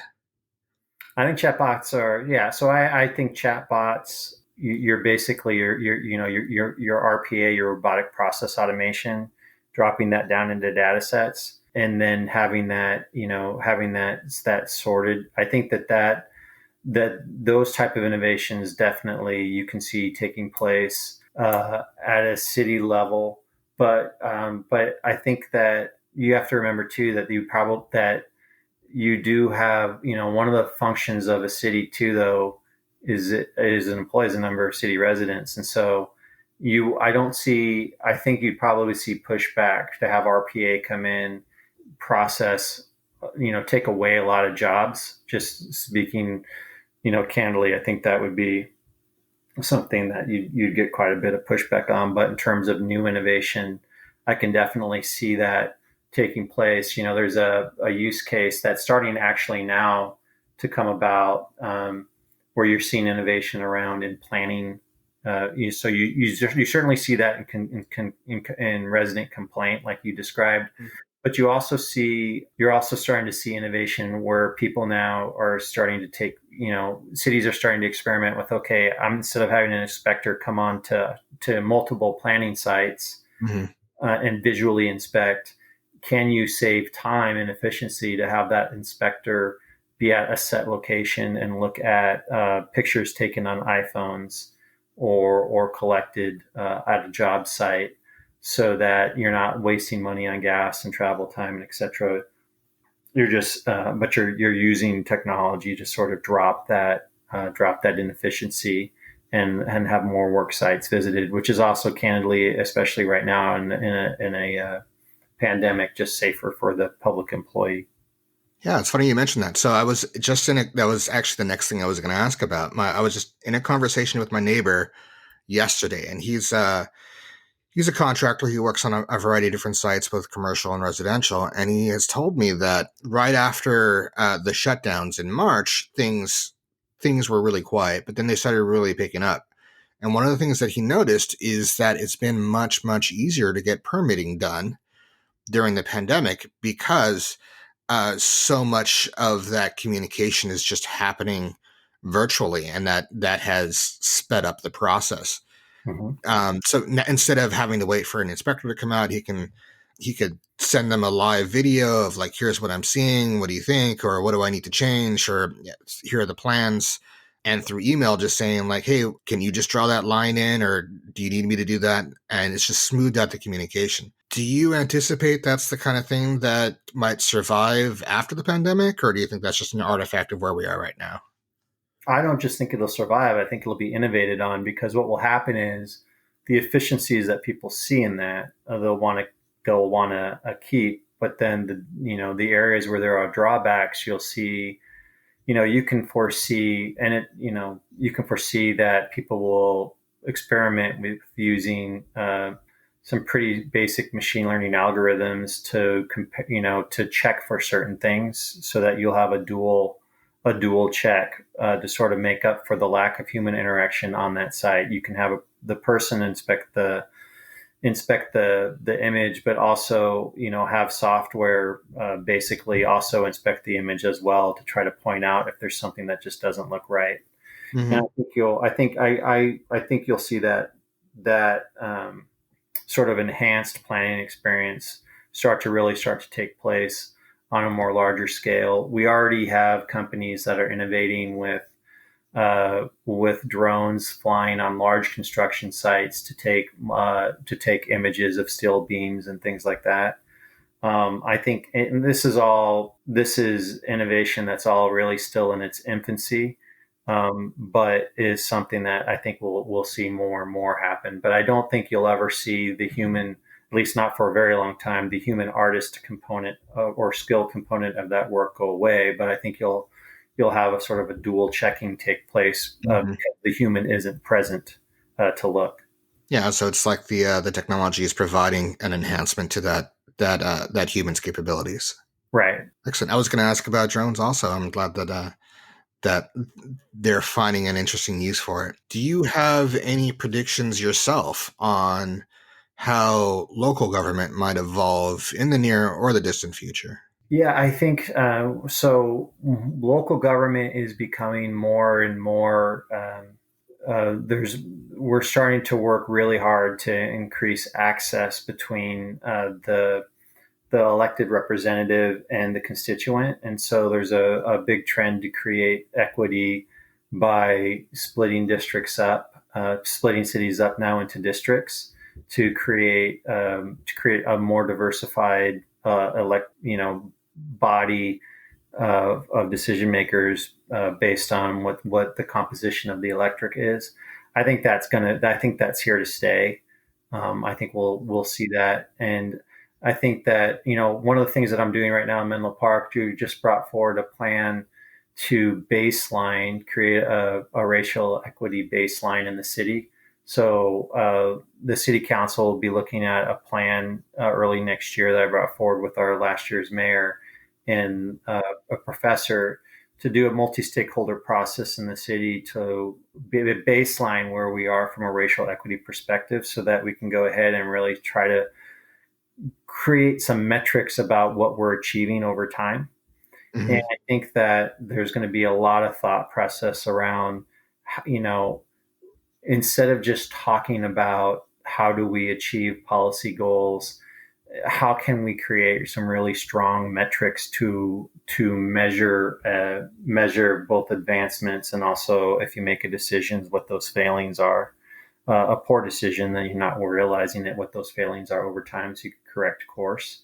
I think chatbots are, yeah. So I think chatbots, you're basically your RPA, your robotic process automation, dropping that down into data sets and then having that sorted. I think that those type of innovations definitely you can see taking place at a city level. But I think that you have to remember too that you do have, one of the functions of a city too, though, is it employs a number of city residents. And so I think you'd probably see pushback to have RPA come in, process, take away a lot of jobs. Just speaking, candidly, I think that would be something that you'd get quite a bit of pushback on. But in terms of new innovation, I can definitely see that taking place. There's a use case that's starting actually now to come about, where you're seeing innovation around in planning. So you certainly see that in resident complaint, like you described. Mm-hmm. But you're also starting to see innovation where people now are starting to take, cities are starting to experiment with, okay, instead of having an inspector come on to multiple planning sites, mm-hmm. And visually inspect, can you save time and efficiency to have that inspector be at a set location and look at pictures taken on iPhones or collected at a job site, so that you're not wasting money on gas and travel time and et cetera. You're just, but you're using technology to sort of drop that inefficiency and have more work sites visited, which is also candidly, especially right now in a pandemic, just safer for the public employee. Yeah, it's funny you mentioned that. So I was just that was actually the next thing I was going to ask about. I was just in a conversation with my neighbor yesterday, and he's a contractor. He works on a variety of different sites, both commercial and residential. And he has told me that right after the shutdowns in March, things were really quiet, but then they started really picking up. And one of the things that he noticed is that it's been much, much easier to get permitting done during the pandemic because so much of that communication is just happening virtually, and that has sped up the process. Mm-hmm. So instead of having to wait for an inspector to come out, he could send them a live video of like, here's what I'm seeing. What do you think? Or what do I need to change? Or here are the plans. And through email, just saying like, hey, can you just draw that line in? Or do you need me to do that? And it's just smoothed out the communication. Do you anticipate that's the kind of thing that might survive after the pandemic? Or do you think that's just an artifact of where we are right now? I don't just think it'll survive. I think it'll be innovated on, because what will happen is the efficiencies that people see in that they'll want to keep. But then the areas where there are drawbacks, you'll see, you can foresee, and you can foresee that people will experiment with using some pretty basic machine learning algorithms to check for certain things, so that you'll have a dual check to sort of make up for the lack of human interaction on that site. You can have the person inspect the image, but also have software basically also inspect the image as well to try to point out if there's something that just doesn't look right. Mm-hmm. And I think you'll see that sort of enhanced planning experience start to take place on a more larger scale. We already have companies that are innovating with drones flying on large construction sites to take images of steel beams and things like that. I think this is innovation that's all really still in its infancy, but is something that I think we'll see more and more happen. But I don't think you'll ever see the human, at least not for a very long time, the human artist component or skill component of that work go away. But I think you'll have a sort of a dual checking take place because the human isn't present to look. Yeah, so it's like the technology is providing an enhancement to that that human's capabilities. Right. Excellent. I was going to ask about drones also. I'm glad that they're finding an interesting use for it. Do you have any predictions yourself on how local government might evolve in the near or the distant future? Yeah, I think so. Local government is becoming more and more. We're starting to work really hard to increase access between the elected representative and the constituent. And so there's a big trend to create equity by splitting districts up, splitting cities up now into districts to create a more diversified body of decision makers based on what the composition of the electorate is. I think that's here to stay. I think we'll see that. And I think that, one of the things that I'm doing right now in Menlo Park, Drew just brought forward a plan to create a racial equity baseline in the city. So the city council will be looking at a plan early next year that I brought forward with our last year's mayor and a professor to do a multi-stakeholder process in the city to be a baseline where we are from a racial equity perspective so that we can go ahead and really try to create some metrics about what we're achieving over time. Mm-hmm. And I think that there's going to be a lot of thought process around, instead of just talking about how do we achieve policy goals, how can we create some really strong metrics to measure both advancements and also, if you make a decision, what those failings are. A poor decision, then you're not realizing that what those failings are over time, so you can correct course.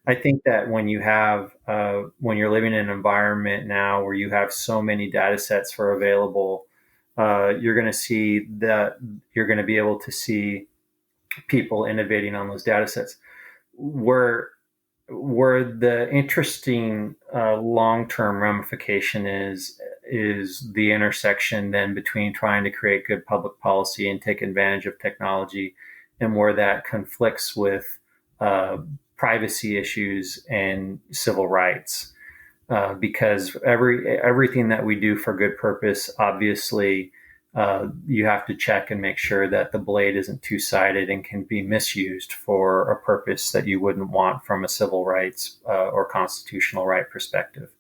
I think that when you're living in an environment now where you have so many data sets for available, you're going to be able to see people innovating on those data sets. Where the interesting long-term ramification is the intersection then between trying to create good public policy and take advantage of technology, and where that conflicts with privacy issues and civil rights, because everything that we do for good purpose, obviously, you have to check and make sure that the blade isn't two-sided and can be misused for a purpose that you wouldn't want from a civil rights or constitutional right perspective.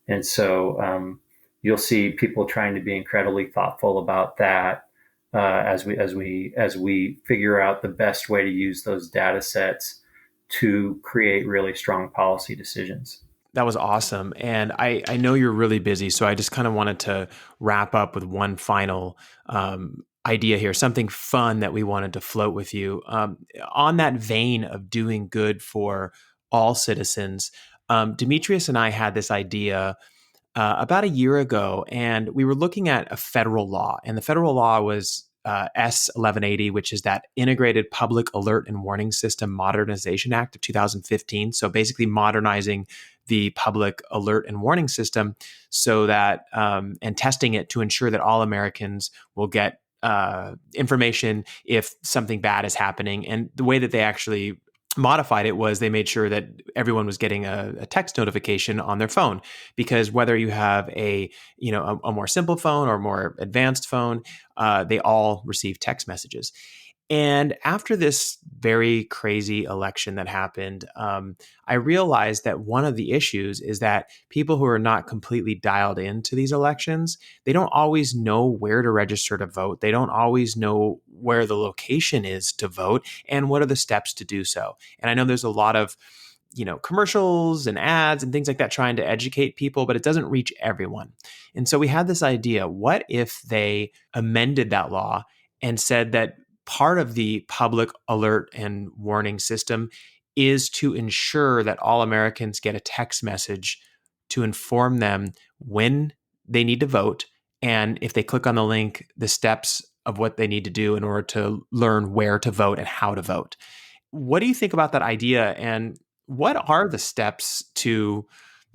And so you'll see people trying to be incredibly thoughtful about that as we figure out the best way to use those data sets to create really strong policy decisions. That was awesome. And I know you're really busy, so I just kind of wanted to wrap up with one final idea here, something fun that we wanted to float with you. On that vein of doing good for all citizens, Demetrius and I had this idea about a year ago, and we were looking at a federal law. And the federal law was S1180, which is that Integrated Public Alert and Warning System Modernization Act of 2015. So basically modernizing the public alert and warning system so that, and testing it to ensure that all Americans will get information if something bad is happening. And the way that they actually modified it was they made sure that everyone was getting a text notification on their phone, because whether you have a more simple phone or more advanced phone, they all receive text messages. And after this very crazy election that happened, I realized that one of the issues is that people who are not completely dialed into these elections, they don't always know where to register to vote. They don't always know where the location is to vote and what are the steps to do so. And I know there's a lot of commercials and ads and things like that trying to educate people, but it doesn't reach everyone. And so we had this idea, what if they amended that law and said that part of the public alert and warning system is to ensure that all Americans get a text message to inform them when they need to vote, and if they click on the link, the steps of what they need to do in order to learn where to vote and how to vote. What do you think about that idea, and what are the steps to,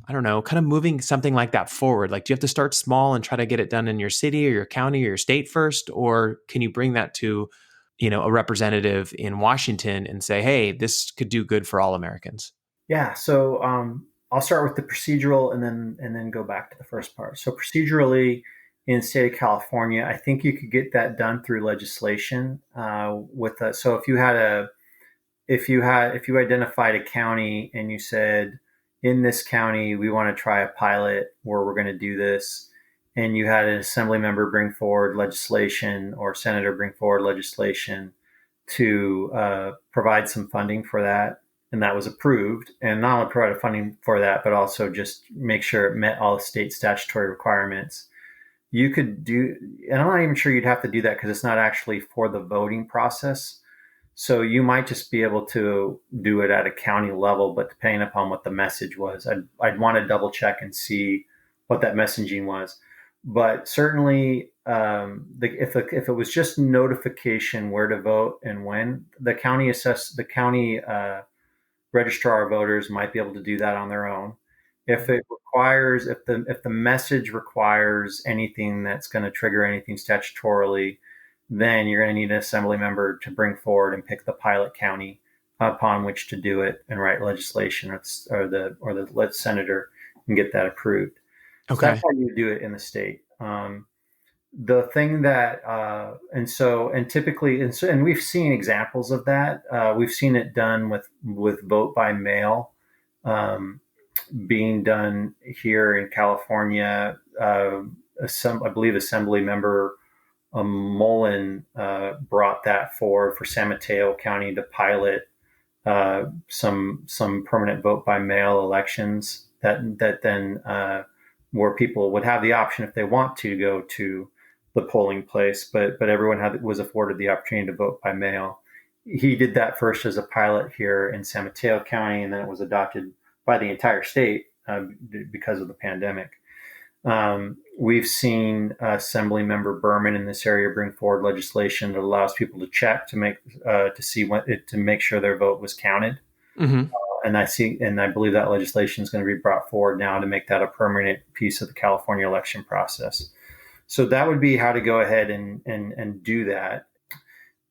I don't know, kind of moving something like that forward? Like, do you have to start small and try to get it done in your city or your county or your state first, or can you bring that to a representative in Washington and say, hey, this could do good for all Americans? Yeah. So I'll start with the procedural and then go back to the first part. So procedurally, in the state of California, I think you could get that done through legislation. So if you identified a county and you said, in this county we want to try a pilot where we're going to do this, and you had an assembly member bring forward legislation or senator bring forward legislation to provide some funding for that, and that was approved, and not only provide funding for that, but also just make sure it met all the state statutory requirements, you could do, and I'm not even sure you'd have to do that because it's not actually for the voting process. So you might just be able to do it at a county level, but depending upon what the message was, I'd want to double check and see what that messaging was. But certainly, if it was just notification where to vote and when, the county registrar of voters might be able to do that on their own. If the message requires anything that's going to trigger anything statutorily, then you're going to need an assembly member to bring forward and pick the pilot county upon which to do it and write legislation, or the senator, and get that approved. So Okay. that's how you do it in the state. The thing that and we've seen examples of that. We've seen it done with vote by mail being done here in California. I believe Assembly Member Mullen brought that forward for San Mateo County to pilot some permanent vote by mail elections that then where people would have the option, if they want to, go to the polling place, but everyone was afforded the opportunity to vote by mail. He did that first as a pilot here in San Mateo County, and then it was adopted by the entire state because of the pandemic. We've seen Assembly Member Berman in this area bring forward legislation that allows people to check to make sure their vote was counted. Mm-hmm. And I believe that legislation is going to be brought forward now to make that a permanent piece of the California election process. So that would be how to go ahead and do that.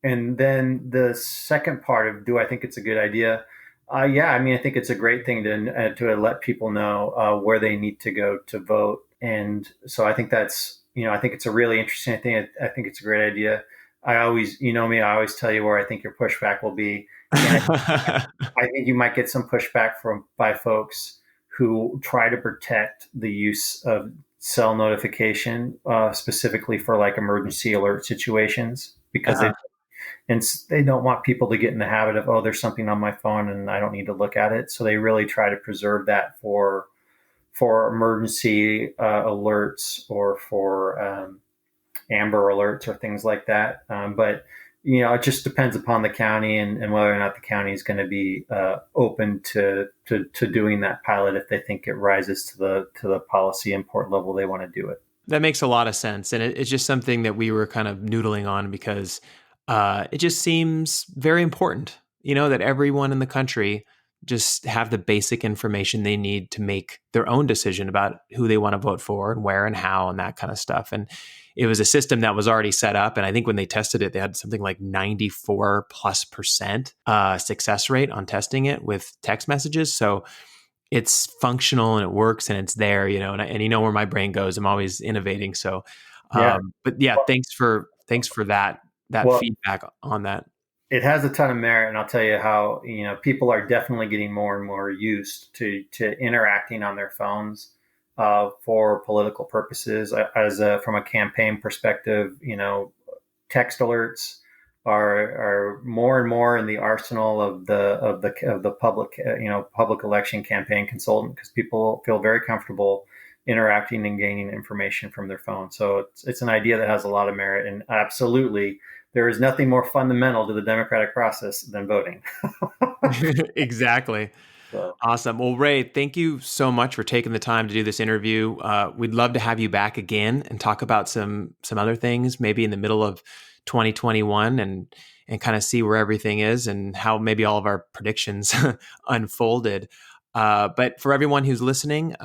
And then the second part of, do I think it's a good idea? Yeah, I mean, I think it's a great thing to let people know where they need to go to vote. And so I think I think it's a really interesting thing. I think it's a great idea. I always tell you where I think your pushback will be. I think you might get some pushback by folks who try to protect the use of cell notification, specifically for like emergency alert situations, because they don't want people to get in the habit of, oh, there's something on my phone and I don't need to look at it. So they really try to preserve that for emergency alerts, or for Amber alerts or things like that. But it just depends upon the county and whether or not the county is going to be open to doing that pilot if they think it rises to the policy import level they want to do it. That makes a lot of sense. And it's just something that we were kind of noodling on because it just seems very important, that everyone in the country just have the basic information they need to make their own decision about who they want to vote for and where and how and that kind of stuff. And it was a system that was already set up. And I think when they tested it, they had something like 94+% success rate on testing it with text messages. So it's functional and it works and it's there, and you know where my brain goes. I'm always innovating. So, but yeah, thanks for that feedback on that. It has a ton of merit, and I'll tell you how, people are definitely getting more and more used to interacting on their phones for political purposes. From a campaign perspective, text alerts are more and more in the arsenal of the public election campaign consultant, because people feel very comfortable interacting and gaining information from their phone. So it's an idea that has a lot of merit, and absolutely, there is nothing more fundamental to the democratic process than voting. Exactly. So. Awesome. Well, Ray, thank you so much for taking the time to do this interview. We'd love to have you back again and talk about some other things, maybe in the middle of 2021, and kind of see where everything is and how maybe all of our predictions unfolded. But for everyone who's listening,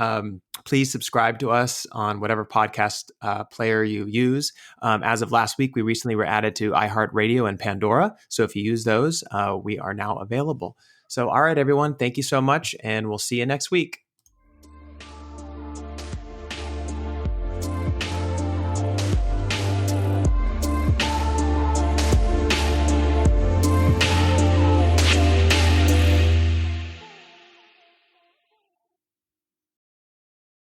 please subscribe to us on whatever podcast player you use. As of last week, we recently were added to iHeartRadio and Pandora. So if you use those, we are now available. So, all right, everyone, thank you so much, and we'll see you next week.